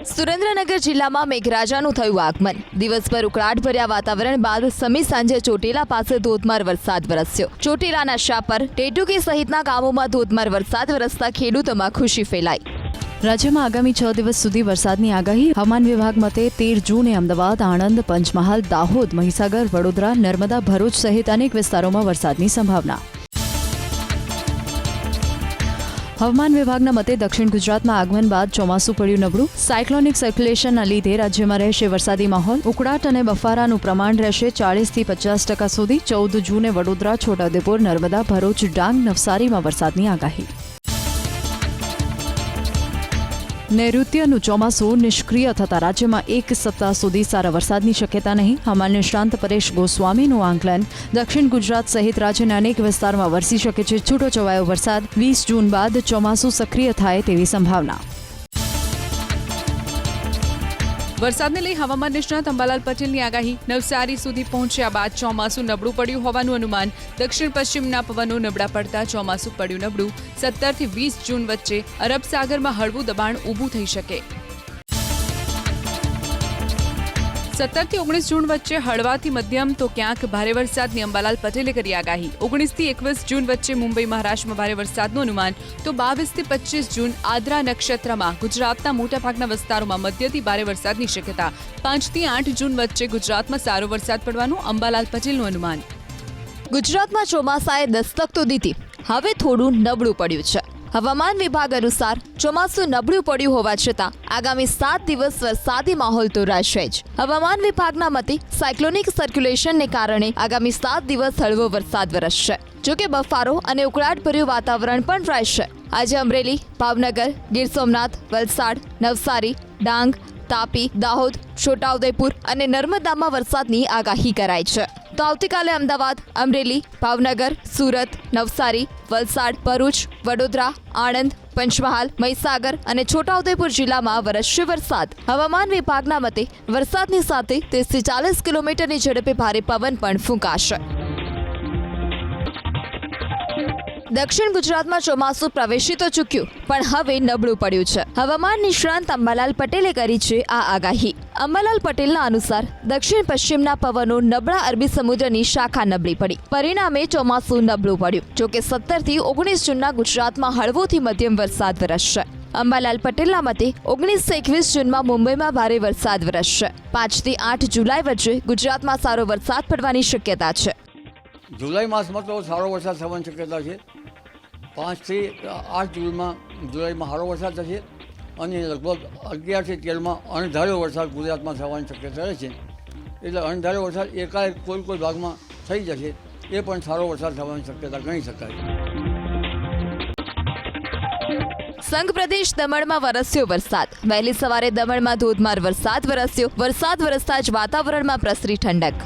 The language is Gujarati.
સુરેન્દ્રનગર જિલ્લામાં મેઘરાજાનું થયું આગમન। દિવસભર ઉકળાટભર્યા વાતાવરણ બાદ સમી સાંજે ચોટીલા પાસે ધોધમાર વરસાદ વરસ્યો। ચોટીલાના શાપર, ટેટુકી સહિતના ગામોમાં ધોધમાર વરસાદ વરસતા ખેડૂતોમાં ખુશી ફેલાઈ। રાજ્યમાં આગામી 6 દિવસ સુધી વરસાદની આગાહી। હવામાન વિભાગ મતે 13 જૂને અમદાવાદ, આણંદ, પંચમહાલ, દાહોદ, મહીસાગર, વડોદરા, નર્મદા, ભરૂચ સહિત અનેક વિસ્તારોમાં વરસાદની સંભાવના। હવામાન વિભાગના મતે દક્ષિણ ગુજરાતમાં આગમન બાદ ચોમાસું પડ્યું નબળું। સાયક્લોનિક સર્ક્યુલેશનના લીધે રાજ્યમાં રહેશે વરસાદી માહોલ। ઉકળાટ અને બફારાનું પ્રમાણ રહેશે 40 થી 50% સુધી। 14 જૂને વડોદરા, છોટાઉદેપુર, નર્મદા, ભરૂચ, ડાંગ, નવસારીમાં વરસાદની આગાહી। નૈઋત્યનું ચોમાસું નિષ્ક્રિય થતા રાજ્યમાં એક સપ્તાહ સુધી સારા વરસાદની શક્યતા નહીં। હવામાન નિષ્ણાંત પરેશ ગોસ્વામીનું આંકલન। દક્ષિણ ગુજરાત સહિત રાજ્યના અનેક વિસ્તારમાં વરસી શકે છે છૂટોછવાયો વરસાદ। 20 જૂન બાદ ચોમાસું સક્રિય થાય તેવી સંભાવના। વરસાદને લઈ હવામાન નિષ્ણાત અંબાલાલ પટેલની આગાહી। નવસારી સુધી પહોંચ્યા બાદ ચોમાસું નબળું પડ્યું હોવાનું અનુમાન। દક્ષિણ પશ્ચિમના પવનો નબળા પડતા ચોમાસું પડ્યું નબળું। 17 થી 20 જૂન વચ્ચે અરબ સાગરમાં હળવું દબાણ ઊભું થઈ શકે। 17 થી 19 જૂન વચ્ચે હળવાથી મધ્યમ તો ક્યાંક ભારે વરસાદની અંબાલાલ પટેલે કરી આગાહી। 19 થી 21 જૂન વચ્ચે મુંબઈ, મહારાષ્ટ્રમાં ભારે વરસાદનું અનુમાન। તો 22 થી 25 જૂન આદ્રા નક્ષત્રમાં ગુજરાતના મોટાભાગના વિસ્તારોમાં મધ્યથી ભારે વરસાદની શક્યતા। 5 થી 8 જૂન વચ્ચે ગુજરાતમાં સારો વરસાદ પડવાનું અંબાલાલ પટેલનું અનુમાન। ગુજરાતમાં ચોમાસાએ દસ્તક તો દીધી, હવે થોડું નબળું પડ્યું છે। હવામાન વિભાગ અનુસાર ચોમાસું નબળું પડ્યું હોવા છતાં આગામી 7 દિવસ વરસાદી માહોલ તો રહેશે જ। હવામાન વિભાગના મતે સાયક્લોનિક સર્ક્યુલેશનને કારણે આગામી 7 દિવસ હળવો વરસાદ વરસશે। જોકે બફારો અને ઉકળાટભર્યું વાતાવરણ પણ રહેશે। આજે અમરેલી, ભાવનગર, ગીર સોમનાથ, વલસાડ, નવસારી, ડાંગ, તાપી, દાહોદ, છોટાઉદેપુર અને નર્મદામાં વરસાદની આગાહી કરાઈ છે। તો આવતીકાલે અમદાવાદ, અમરેલી, ભાવનગર, સુરત, નવસારી, વલસાડ, ભરૂચ, વડોદરા, આણંદ, પંચમહાલ, મહીસાગર અને છોટાઉદેપુર જિલ્લામાં વરસશે વરસાદ। હવામાન વિભાગના મતે વરસાદની સાથે 30 થી 40 કિલોમીટરની ઝડપે ભારે પવન પણ ફૂંકાશે। દક્ષિણ ગુજરાતમાં ચોમાસું પ્રવેશી તો ચૂક્યું, પણ હવે નબળું પડ્યું છે। હવામાન નિષ્ણાંત અંબાલાલ પટેલે કરી છે આ આગાહી। અંબાલાલ પટેલના અનુસાર દક્ષિણ પશ્ચિમના પવનો નબળા અરબી સમુદ્રની શાખા નબળી પડી, પરિણામે ચોમાસું નબળું પડ્યું। જોકે 17 થી 19 જૂનના ગુજરાતમાં હળવોથી મધ્યમ વરસાદ વરસશે। અંબાલાલ પટેલના મતે 19 થી 21 જૂનમાં મુંબઈમાં ભારે વરસાદ વરસશે। 5 થી 8 જુલાઈ વચ્ચે ગુજરાતમાં સારો વરસાદ પડવાની શક્યતા છે। જુલાઈ માસમાં તો સારો વરસાદ થવાની શક્યતા છે। 5 થી 8 જુલાઈમાં સારો વરસાદ થશે અને લગભગ 11 થી 13માં અણધાર્યો વરસાદ ગુજરાતમાં થવાની શક્યતા રહે છે। એટલે અણધાર્યો વરસાદ એકાએક કોઈ ભાગમાં થઈ જશે, એ પણ સારો વરસાદ થવાની શક્યતા ગણી શકાય। સંઘ પ્રદેશ દમણમાં વરસ્યો વરસાદ। વહેલી સવારે દમણમાં ધોધમાર વરસાદ વરસ્યો। વરસાદ વરસતા જ વાતાવરણમાં પ્રસરી ઠંડક।